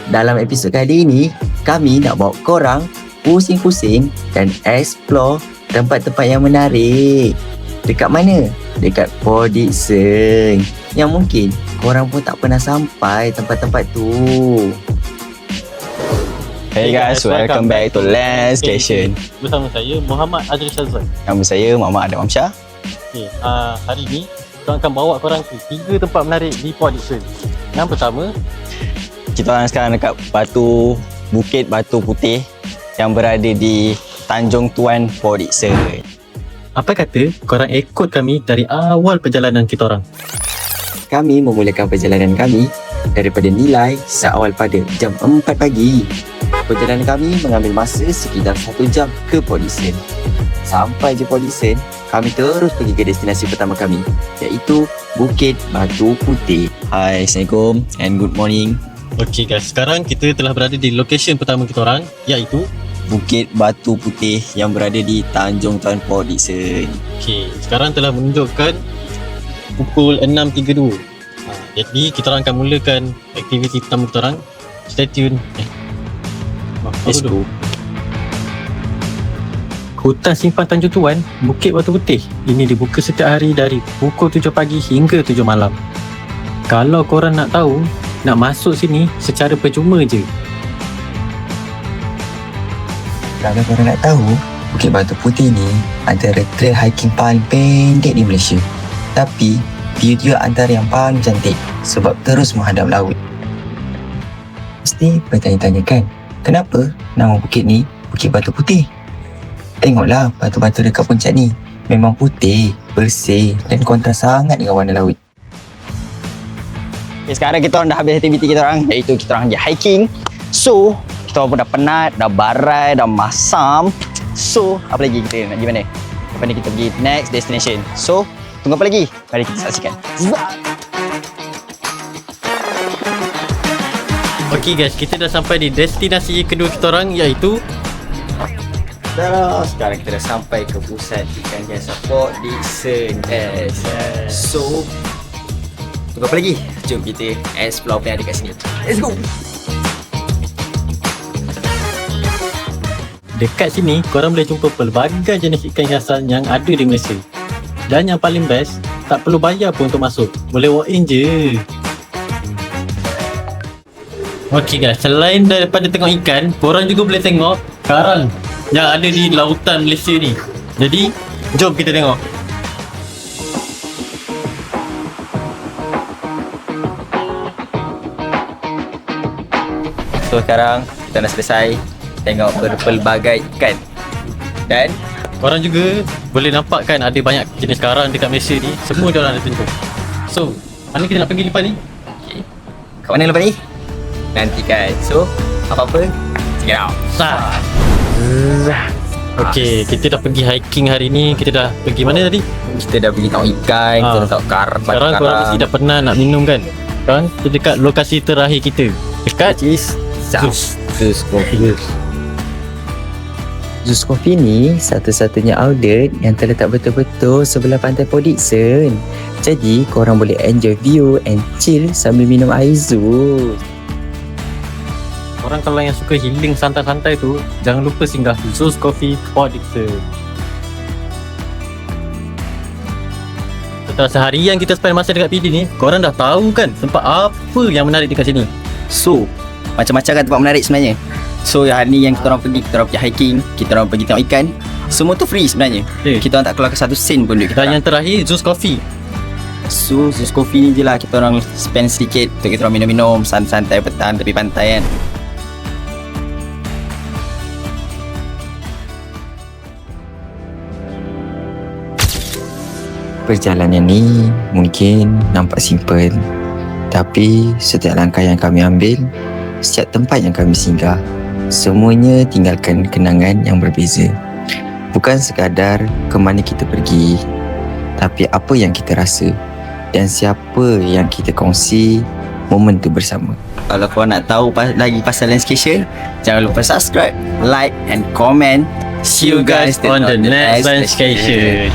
Dalam episod kali ini, kami nak bawa korang pusing-pusing dan explore tempat-tempat yang menarik. Dekat mana? Dekat Port Dickson. Yang mungkin korang pun tak pernah sampai tempat-tempat tu. Hey guys, welcome back to Landscation. Bersama saya Muhammad Adri Shazwan. Nama saya Muhammad Adam Amsyah. Okay, hari ni kita akan bawa korang ke 3 tempat menarik di Port Dickson. Yang pertama, Kita orang sekarang dekat Bukit Batu Putih yang berada di Tanjung Tuan, Port Dickson. apa kata korang ikut kami dari awal perjalanan kita orang? Kami memulakan perjalanan kami daripada Nilai seawal pada jam 4 pagi. Perjalanan kami mengambil masa sekitar 1 jam ke Port Dickson. Sampai je Port Dickson, kami terus pergi ke destinasi pertama kami, iaitu Bukit Batu Putih. Hai, Assalamualaikum and good morning. Okey guys, sekarang kita telah berada di lokasi pertama kita orang, iaitu Bukit Batu Putih yang berada di Tanjung Tuan, Port Dickson. okey, sekarang telah menunjukkan pukul 6.32. Jadi kita orang akan mulakan aktiviti pertama kita orang. Stay tune. Let's go. Hutan Simpan Tanjung Tuan, Bukit Batu Putih ini dibuka setiap hari dari pukul 7 pagi hingga 7 malam. Kalau korang nak tahu, nak masuk sini secara percuma je. Kalau korang nak tahu, Bukit Batu Putih ni antara trail hiking paling pendek di Malaysia. Tapi, view dia antara yang paling cantik sebab terus menghadap laut. Mesti bertanya-tanya kan, kenapa nama bukit ni Bukit Batu Putih? Tengoklah batu-batu dekat puncak ni. Memang putih, bersih dan kontras sangat dengan warna laut. Okay, sekarang kita orang dah habis aktiviti kita orang, iaitu kita orang pergi hiking. So, kita orang pun dah penat, dah barai, dah masam. So, apa lagi kita nak pergi mana? Lepas ni kita pergi next destination. So, tunggu apa lagi? Mari kita saksikan. Okey guys, kita dah sampai di destinasi kedua kita orang, iaitu Sekarang kita dah sampai ke pusat ikan biasa Port Dickson. So, tunggu apa lagi? Jom kita explore apa yang ada kat sini. Let's go! dekat sini korang boleh jumpa pelbagai jenis ikan hiasan yang ada di Malaysia. Dan yang paling best, tak perlu bayar pun untuk masuk. Boleh walk in je. Okey guys, selain daripada tengok ikan, korang juga boleh tengok karang yang ada di lautan Malaysia ni. Jadi, jom kita tengok. So, sekarang kita dah selesai tengok berpelbagai ikan. Dan Korang juga boleh nampak kan ada banyak jenis karang dekat Malaysia ni. Semua diorang ada tunjuk. So, mana kita nak pergi lepas ni? okay. Kat mana lepas ni? Nantikan. So, apa-apa, check it out. Sah. Okey, kita dah pergi hiking hari ni. Kita dah pergi mana tadi? Kita dah pergi tengok ikan, kita dah tengok karang. Sekarang korang mesti dah pernah nak minum kan? Sekarang kita dekat lokasi terakhir kita. Dekat Zeus Coffee. Zeus Coffee ni satu-satunya outlet yang terletak betul-betul sebelah pantai Port Dickson. Jadi korang boleh enjoy view and chill sambil minum air Zeus. Korang kalau yang suka healing santai-santai tu, jangan lupa singgah Zeus Coffee Port Dickson. Setelah seharian kita spend masa dekat PD ni, korang dah tahu kan tempat apa yang menarik dekat sini. So, macam-macam kan tempat menarik sebenarnya. So, hari ni yang kita orang pergi hiking, kita orang pergi tengok ikan. Semua tu free sebenarnya. Kita orang tak keluarkan satu sen pun duit kita. Dan yang terakhir, Zeus Coffee. So, Zeus Coffee ni je lah kita orang spend sedikit untuk kita orang minum-minum santai-santai petang tepi pantai kan. Perjalanan ni mungkin nampak simple, tapi setiap langkah yang kami ambil, setiap tempat yang kami singgah, semuanya tinggalkan kenangan yang berbeza. Bukan sekadar ke mana kita pergi, tapi apa yang kita rasa dan siapa yang kita kongsi momen tu bersama. Kalau korang nak tahu lagi pasal Landscation, jangan lupa subscribe, like and comment. See you guys on the next Landscation.